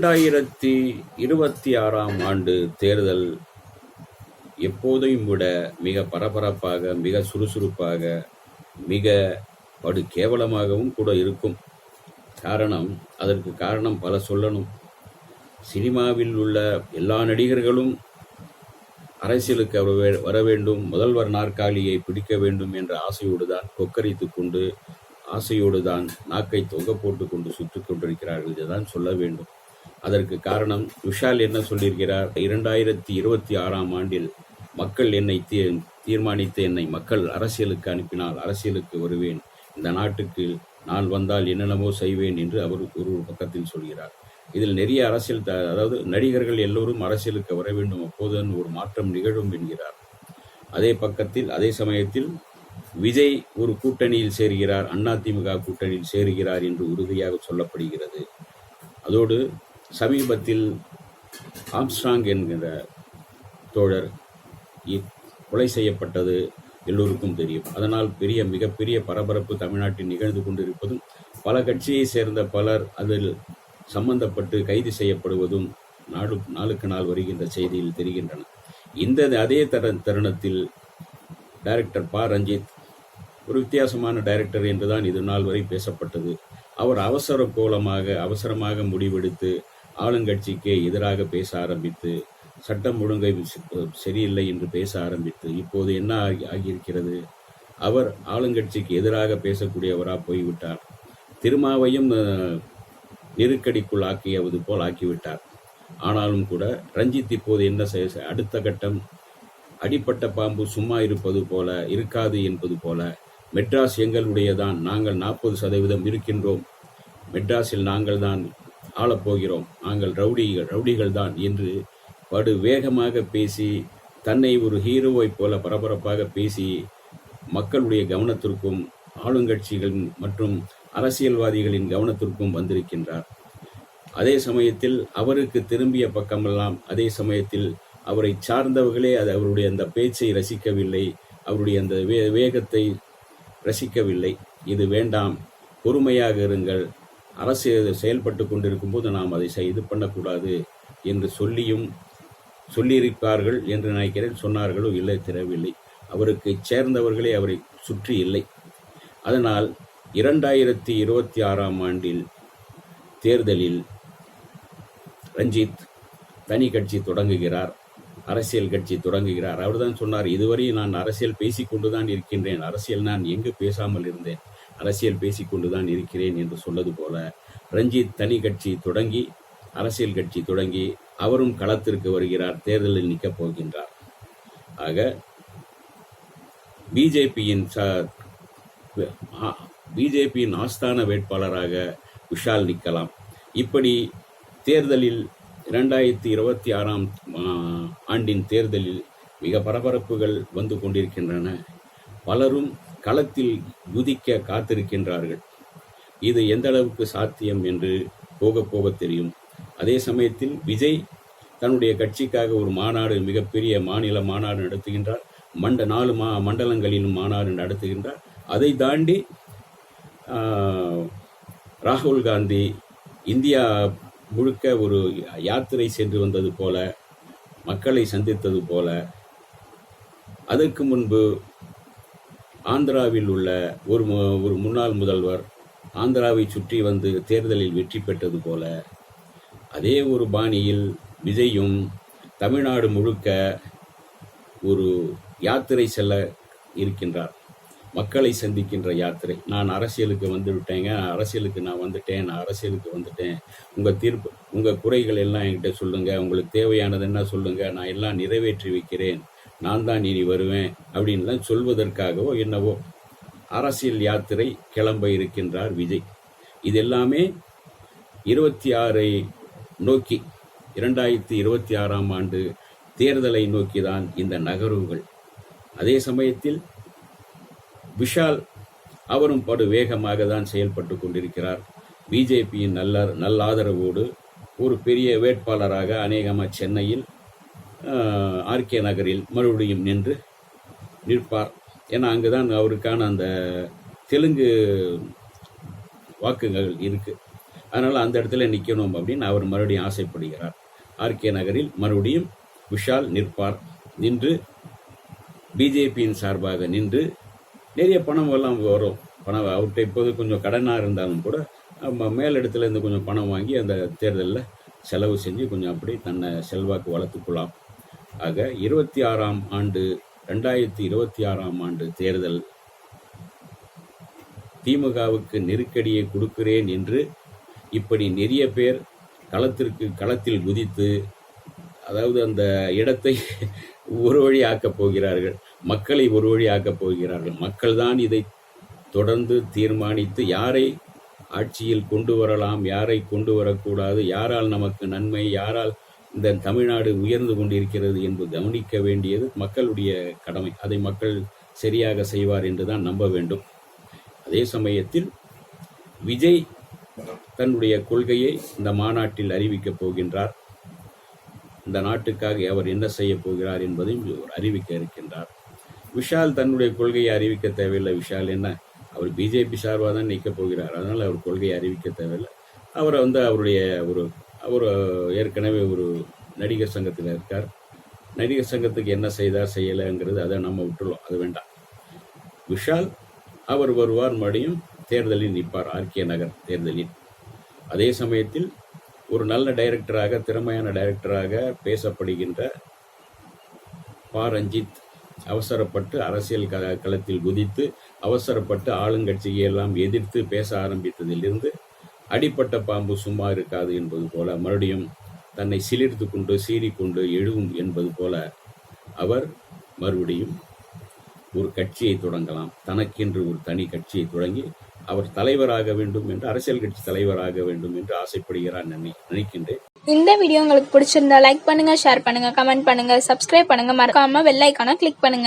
2026ஆம் ஆண்டு தேர்தல் எப்போதையும் விட மிக பரபரப்பாக, மிக சுறுசுறுப்பாக, மிக படு கேவலமாகவும் கூட இருக்கும். அதற்கு காரணம் பல சொல்லணும். சினிமாவில் உள்ள எல்லா நடிகர்களும் அரசியலுக்கு வர வேண்டும், முதல்வர் நாற்காலியை பிடிக்க வேண்டும் என்ற ஆசையோடு தான் கொக்கரித்து கொண்டு, ஆசையோடு தான் நாக்கை தொங்க போட்டு கொண்டு சுற்றி கொண்டிருக்கிறார்கள். இதுதான் சொல்ல வேண்டும். அதற்கு காரணம் விஷால் என்ன சொல்லியிருக்கிறார்? 2026ஆம் ஆண்டில் மக்கள் என்னை தீர்மானித்து என்னை மக்கள் அரசியலுக்கு அனுப்பினால் அரசியலுக்கு வருவேன், இந்த நாட்டுக்கு நான் வந்தால் என்னென்னமோ செய்வேன் என்று அவர் ஒரு பக்கத்தில் சொல்கிறார். இதில் நிறைய அரசியல் அதாவது நடிகர்கள் எல்லோரும் அரசியலுக்கு வர வேண்டும், அப்போதுதான் ஒரு மாற்றம் நிகழும் என்கிறார். அதே சமயத்தில் விஜய் ஒரு கூட்டணியில் சேர்கிறார், அதிமுக கூட்டணியில் சேருகிறார் என்று உறுதியாக சொல்லப்படுகிறது. அதோடு சமீபத்தில் ஆம்ஸ்ட்ராங் என்கிற தோழர் கொலை செய்யப்பட்டது எல்லோருக்கும் தெரியும். அதனால் மிகப்பெரிய பரபரப்பு தமிழ்நாட்டில் நிகழ்ந்து கொண்டிருப்பதும், பல கட்சியை சேர்ந்த பலர் அதில் சம்பந்தப்பட்டு கைது செய்யப்படுவதும் நாளுக்கு நாள் வருகின்ற செய்தியில் தெரிகின்றன. அதே தருணத்தில் டைரக்டர் ப. ரஞ்சித் ஒரு வித்தியாசமான டைரக்டர் என்றுதான் இது நாள் வரை பேசப்பட்டது. அவர் அவசரமாக முடிவெடுத்து ஆளுங்கட்சிக்கு எதிராக பேச ஆரம்பித்து, சட்டம் ஒழுங்கை சரியில்லை என்று பேச ஆரம்பித்து, இப்போது என்ன ஆகியிருக்கிறது? அவர் ஆளுங்கட்சிக்கு எதிராக பேசக்கூடியவராக போய்விட்டார். திருமாவையும் நெருக்கடிக்குள் ஆக்கியது போல் ஆக்கிவிட்டார். ஆனாலும் கூட ரஞ்சித் இப்போது என்ன அடுத்த கட்டம், அடிப்பட்ட பாம்பு சும்மா இருக்காது என்பது போல, மெட்ராஸ் எங்களுடையதான், நாங்கள் 40% இருக்கின்றோம், மெட்ராஸில் நாங்கள் தான் ஆளப்போகிறோம், நாங்கள் ரவுடிகள் தான் என்று படு வேகமாக பேசி, தன்னை ஒரு ஹீரோவை போல பரபரப்பாக பேசி மக்களுடைய கவனத்திற்கும் ஆளுங்கட்சிகள் மற்றும் அரசியல்வாதிகளின் கவனத்திற்கும் வந்திருக்கின்றார். அதே சமயத்தில் அவருக்கு திரும்பிய பக்கமெல்லாம் அதே சமயத்தில் அவரை சார்ந்தவர்களே அவருடைய அந்த பேச்சை ரசிக்கவில்லை, அவருடைய அந்த வேகத்தை ரசிக்கவில்லை. இது வேண்டாம், பொறுமையாக இருங்கள், அரசு செயல்பட்டு கொண்டிருக்கும் போது நாம் அதை இது பண்ணக்கூடாது என்று சொல்லியிருப்பார்கள் என்று நினைக்கிறேன். சொன்னார்களோ இல்லை, தெரியவில்லை. அவருக்கு சேர்ந்தவர்களே அவரை சுற்றி இல்லை. அதனால் 2026ஆம் ஆண்டில் தேர்தலில் ரஞ்சித் தனி கட்சி தொடங்குகிறார், அரசியல் கட்சி தொடங்குகிறார். அவர் தான் சொன்னார், இதுவரை நான் அரசியல் பேசிக்கொண்டுதான் இருக்கின்றேன், அரசியல் நான் எங்கு பேசாமல் இருந்தேன், அரசியல் பேசிக்கொண்டுதான் இருக்கிறேன் என்று சொன்னது போல ரஞ்சித் தனி கட்சி தொடங்கி, அரசியல் கட்சி தொடங்கி அவரும் களத்திற்கு வருகிறார், தேர்தலில் நிற்கப் போகின்றார். ஆக பிஜேபியின் ஆஸ்தான வேட்பாளராக விஷால் நிற்கலாம். இப்படி தேர்தலில் 2026ஆம் ஆண்டின் தேர்தலில் மிக பரபரப்புகள் வந்து கொண்டிருக்கின்றன. பலரும் களத்தில் குதிக்க காத்திருக்கின்றார்கள். இது எந்த அளவுக்கு சாத்தியம் என்று போக தெரியும். அதே சமயத்தில் விஜய் தன்னுடைய கட்சிக்காக ஒரு மாநாடு, மிகப்பெரிய மாநில மாநாடு நடத்துகின்றார். 4 மண்டலங்களிலும் மாநாடு நடத்துகின்றார். அதை தாண்டி ராகுல் காந்தி இந்தியா முழுக்க ஒரு யாத்திரை சென்று வந்தது போல, மக்களை சந்தித்தது போல, அதற்கு முன்பு ஆந்திராவில் உள்ள ஒரு முன்னாள் முதல்வர் ஆந்திராவை சுற்றி வந்து தேர்தலில் வெற்றி பெற்றது போல, அதே ஒரு பாணியில் விஜயும் தமிழ்நாடு முழுக்க ஒரு யாத்திரை செல்ல இருக்கின்றார். மக்களை சந்திக்கின்ற யாத்திரை. நான் அரசியலுக்கு வந்துவிட்டேங்க, நான் அரசியலுக்கு வந்துட்டேன், உங்கள் குறைகள் எல்லாம் என்கிட்ட சொல்லுங்கள், உங்களுக்கு தேவையானது என்ன சொல்லுங்கள், நான் எல்லாம் நிறைவேற்றி வைக்கிறேன், நான் தான் இனி வருவேன் அப்படின்லாம் சொல்வதற்காகவோ என்னவோ அரசியல் யாத்திரை கிளம்ப இருக்கின்றார் விஜய். இதெல்லாமே 26ஐ நோக்கி, 2026ஆம் ஆண்டு தேர்தலை நோக்கிதான் இந்த நகர்வுகள். அதே சமயத்தில் விஷால் அவரும் படு வேகமாக தான் செயல்பட்டு கொண்டிருக்கிறார். பிஜேபியின் நல்ல ஆதரவோடு ஒரு பெரிய வேட்பாளராக அநேகமாக சென்னையில் ஆர்கே நகரில் மறுபடியும் நிற்பார். ஏன்னா அங்குதான் அவருக்கான அந்த தெலுங்கு வாக்குகள் இருக்கு. அதனால் அந்த இடத்துல நிற்கணும் அப்படின்னு அவர் மறுபடியும் ஆசைப்படுகிறார். ஆர்கே நகரில் மறுபடியும் விஷால் நிற்பார். நின்று பிஜேபியின் சார்பாக நின்று நிறைய பணம் எல்லாம் வரும். பணம் அவர்கிட்ட இப்போது கொஞ்சம் கடனாக இருந்தாலும் கூட மேலிடத்துல இருந்து கொஞ்சம் பணம் வாங்கி அந்த தேர்தலில் செலவு செஞ்சு கொஞ்சம் அப்படி தன்னை செல்வாக்கு வளர்த்துக்கொள்ளலாம். ஆக 2026ஆம் ஆண்டு தேர்தல் திமுகவுக்கு நெருக்கடியை கொடுக்கிறேன் என்று இப்படி நிறைய பேர் களத்தில் குதித்து, அதாவது அந்த இடத்தை ஒரு வழி ஆக்கப் போகிறார்கள், மக்களை ஒரு வழி ஆக்கப் போகிறார்கள். மக்கள் தான் இதை தொடர்ந்து தீர்மானித்து யாரை ஆட்சியில் கொண்டு வரலாம், யாரை கொண்டு வரக்கூடாது, யாரால் நமக்கு நன்மை, யாரால் இந்த தமிழ்நாடு உயர்ந்து கொண்டிருக்கிறது என்று கவனிக்க வேண்டியது மக்களுடைய கடமை. அதை மக்கள் சரியாக செய்வார் என்றுதான் நம்ப வேண்டும். அதே சமயத்தில் விஜய் தன்னுடைய கொள்கையை இந்த மாநாட்டில் அறிவிக்கப் போகின்றார். இந்த நாட்டுக்காக அவர் என்ன செய்ய போகிறார் என்பதையும் அறிவிக்க இருக்கின்றார். விஷால் தன்னுடைய கொள்கையை அறிவிக்க தேவையில்லை. விஷால் என்ன, அவர் பிஜேபி சார்பாக தான் நிற்கப் போகிறார். அதனால் அவர் கொள்கையை அறிவிக்க தேவையில்லை. அவரை அவருடைய அவர் ஏற்கனவே ஒரு நடிகர் சங்கத்தில் இருக்கார். நடிகர் சங்கத்துக்கு என்ன செய்தார் செய்யலைங்கிறது அதை நம்ம விட்டுருவோம், அது வேண்டாம். விஷால் அவர் வருவார், மறுபடியும் தேர்தலில் நிற்பார், ஆர்கே நகர் தேர்தலில். அதே சமயத்தில் ஒரு நல்ல டைரக்டராக, திறமையான டைரக்டராக பேசப்படுகின்ற ரஞ்சித் அவசரப்பட்டு அரசியல் களத்தில் குதித்து அவசரப்பட்டு ஆளுங்கட்சியை எல்லாம் எதிர்த்து பேச ஆரம்பித்ததிலிருந்து அடிப்பட்ட பாம்பு சும்மா இருக்காது என்பது போல மறுபடியும் தன்னை சிலிர்த்து கொண்டு சீறிக்கொண்டு எழுவும் என்பது போல அவர் மறுபடியும் ஒரு கட்சியை தொடங்கலாம். தனக்கென்று ஒரு தனி கட்சியை தொடங்கி அவர் தலைவராக வேண்டும் என்று, அரசியல் கட்சி தலைவராக வேண்டும் என்று ஆசைப்படுகிறார் நினைக்கின்றேன். இந்த வீடியோ உங்களுக்கு பிடிச்சிருந்தா லைக் பண்ணுங்க, ஷேர் பண்ணுங்க, கமெண்ட் பண்ணுங்க, சப்ஸ்கிரைப் பண்ணுங்க, மறக்காம பெல் ஐகானை கிளிக் பண்ணுங்க.